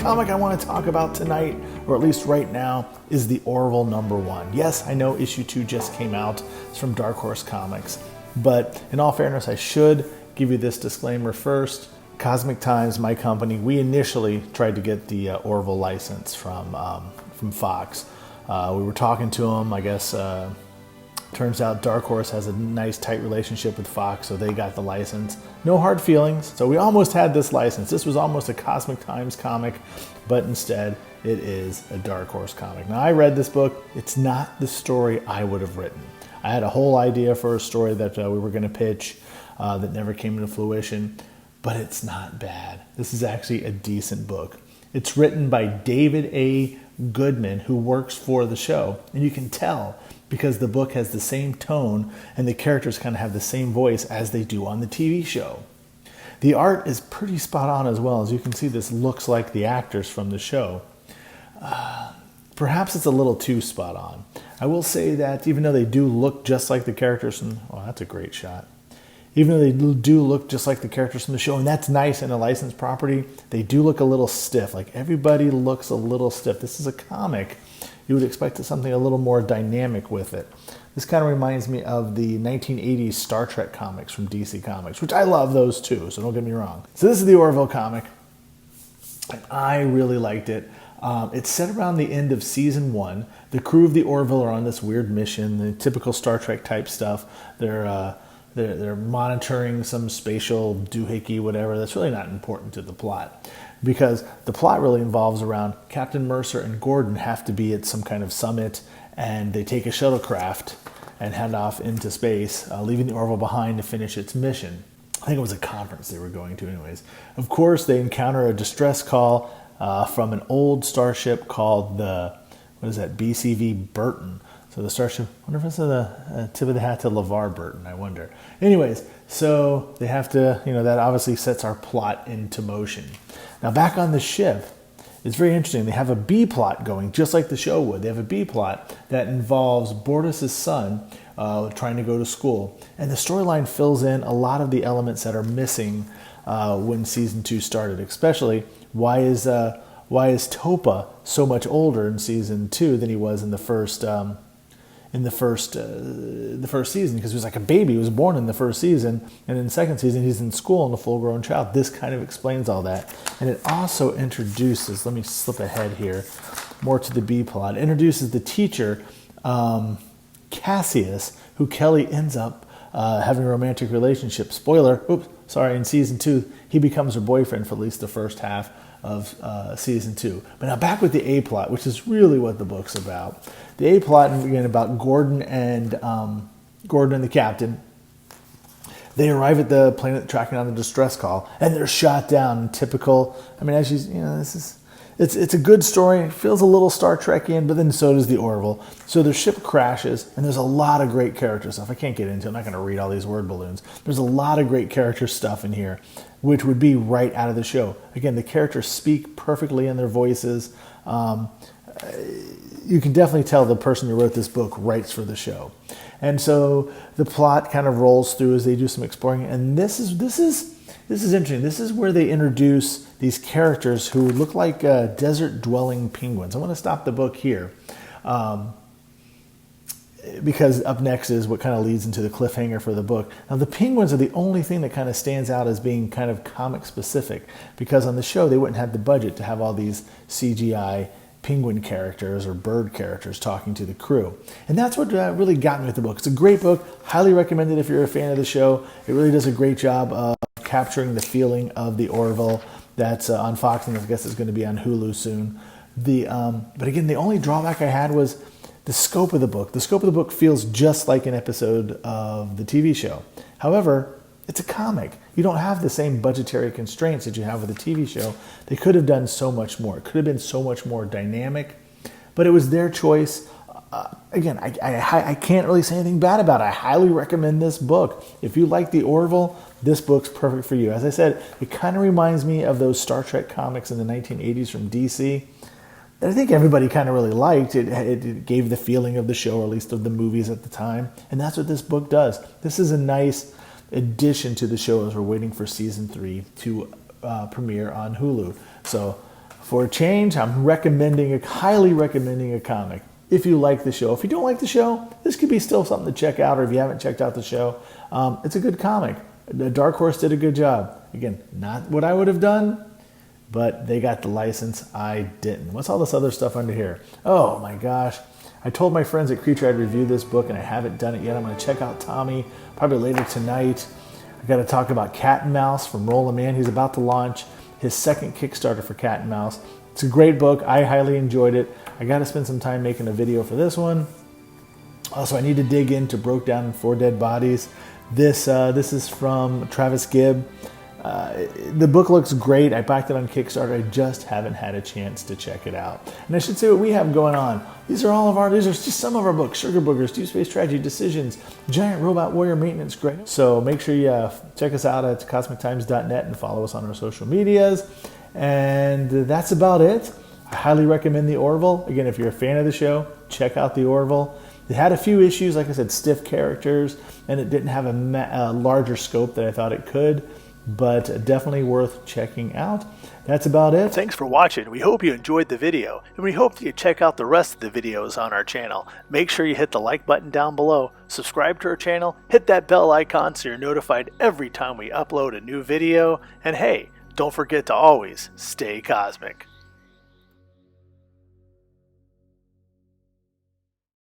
comic I want to talk about tonight, or at least right now, is the Orville #1. Yes, I know issue 2 just came out. It's from Dark Horse Comics. But in all fairness, I should give you this disclaimer first. Cosmic Times, my company, we initially tried to get the Orville license from Fox. We were talking to them, I guess. Turns out Dark Horse has a nice, tight relationship with Fox, so they got the license. No hard feelings, so we almost had this license. This was almost a Cosmic Times comic, but instead it is a Dark Horse comic. Now, I read this book. It's not the story I would have written. I had a whole idea for a story that we were going to pitch that never came into fruition, but it's not bad. This is actually a decent book. It's written by David A. Goodman, who works for the show, and you can tell because the book has the same tone and the characters kind of have the same voice as they do on the TV show. The art is pretty spot on as well. As you can see, this looks like the actors from the show. Perhaps it's a little too spot on. I will say that even though they do look just like the characters from... Oh, that's a great shot. Even though they do look just like the characters from the show, and that's nice in a licensed property, they do look a little stiff. Like, everybody looks a little stiff. This is a comic. You would expect something a little more dynamic with it. This kind of reminds me of the 1980s Star Trek comics from DC Comics, which I love those too, so don't get me wrong. So this is the Orville comic, and I really liked it. It's set around the end of season 1. The crew of the Orville are on this weird mission, the typical Star Trek type stuff. They're monitoring some spatial doohickey, whatever. That's really not important to the plot, because the plot really involves around Captain Mercer and Gordon have to be at some kind of summit, and they take a shuttlecraft and head off into space, leaving the Orville behind to finish its mission. I think it was a conference they were going to anyways. Of course, they encounter a distress call from an old starship called the, BCV Burton. So the starship, I wonder if it's a tip of the hat to LeVar Burton, I wonder. Anyways, so they have to, that obviously sets our plot into motion. Now, back on the ship, it's very interesting. They have a B plot going, just like the show would. They have a B plot that involves Bortus's son trying to go to school. And the storyline fills in a lot of the elements that are missing when season 2 started, especially why is Topa so much older in season 2 than he was in the first season, because he was like a baby. He was born in the first season, and in the second season he's in school and a full-grown child. This kind of explains all that, and it also introduces, let me slip ahead here more to the B plot, it introduces the teacher Cassius, who Kelly ends up having a romantic relationship. Spoiler, in season 2 he becomes her boyfriend for at least the first half of season 2. But now back with the A plot, which is really what the book's about. The A plot, again, about Gordon and the captain. They arrive at the planet tracking on the distress call, and they're shot down. Typical. I mean, it's a good story. It feels a little Star Trekian, but then so does the Orville. So their ship crashes, and there's a lot of great character stuff. I can't get into it. I'm not going to read all these word balloons. There's a lot of great character stuff in here, which would be right out of the show. Again, the characters speak perfectly in their voices. You can definitely tell the person who wrote this book writes for the show. And so the plot kind of rolls through as they do some exploring. And this is interesting. This is where they introduce these characters who look like desert-dwelling penguins. I want to stop the book here, because up next is what kind of leads into the cliffhanger for the book. Now, the penguins are the only thing that kind of stands out as being kind of comic-specific, because on the show they wouldn't have the budget to have all these CGI penguin characters or bird characters talking to the crew. And that's what really got me with the book. It's a great book. Highly recommended if you're a fan of the show. It really does a great job of capturing the feeling of the Orville. That's on Fox, and I guess it's going to be on Hulu soon. But again, the only drawback I had was the scope of the book. The scope of the book feels just like an episode of the TV show. However, it's a comic. You don't have the same budgetary constraints that you have with a TV show. They could have done so much more. It could have been so much more dynamic, but it was their choice. Again, I can't really say anything bad about it. I highly recommend this book. If you like the Orville, this book's perfect for you. As I said, it kind of reminds me of those Star Trek comics in the 1980s from DC that I think everybody kind of really liked. It gave the feeling of the show, or at least of the movies at the time, and that's what this book does. This is a nice addition to the show as we're waiting for season 3 to premiere on Hulu. So For a change, I'm highly recommending a comic. If you like the show. If you don't like the show, this could be still something to check out, or if you haven't checked out the show, it's a good comic. The Dark Horse did a good job. Again, not what I would have done, but they got the license. I didn't. What's all this other stuff under here? Oh my gosh. I told my friends at Creature I'd review this book, and I haven't done it yet. I'm going to check out Tommy probably later tonight. I got to talk about Cat and Mouse from Roll a Man. He's about to launch his second Kickstarter for Cat and Mouse. It's a great book. I highly enjoyed it. I got to spend some time making a video for this one. Also, I need to dig into Broke Down and 4 Dead Bodies. This is from Travis Gibb. The book looks great. I backed it on Kickstarter. I just haven't had a chance to check it out. And I should say what we have going on. These are just some of our books. Sugar Boogers, Deep Space Tragedy, Decisions, Giant Robot Warrior Maintenance Grade. So make sure you check us out at cosmictimes.net and follow us on our social medias. And that's about it. I highly recommend the Orville. Again, if you're a fan of the show, check out the Orville. It had a few issues, like I said, stiff characters, and it didn't have a larger scope that I thought it could, but definitely worth checking out. That's about it. Thanks for watching. We hope you enjoyed the video, and we hope that you check out the rest of the videos on our channel. Make sure you hit the like button down below, subscribe to our channel, hit that bell icon so you're notified every time we upload a new video, and hey, don't forget to always stay cosmic.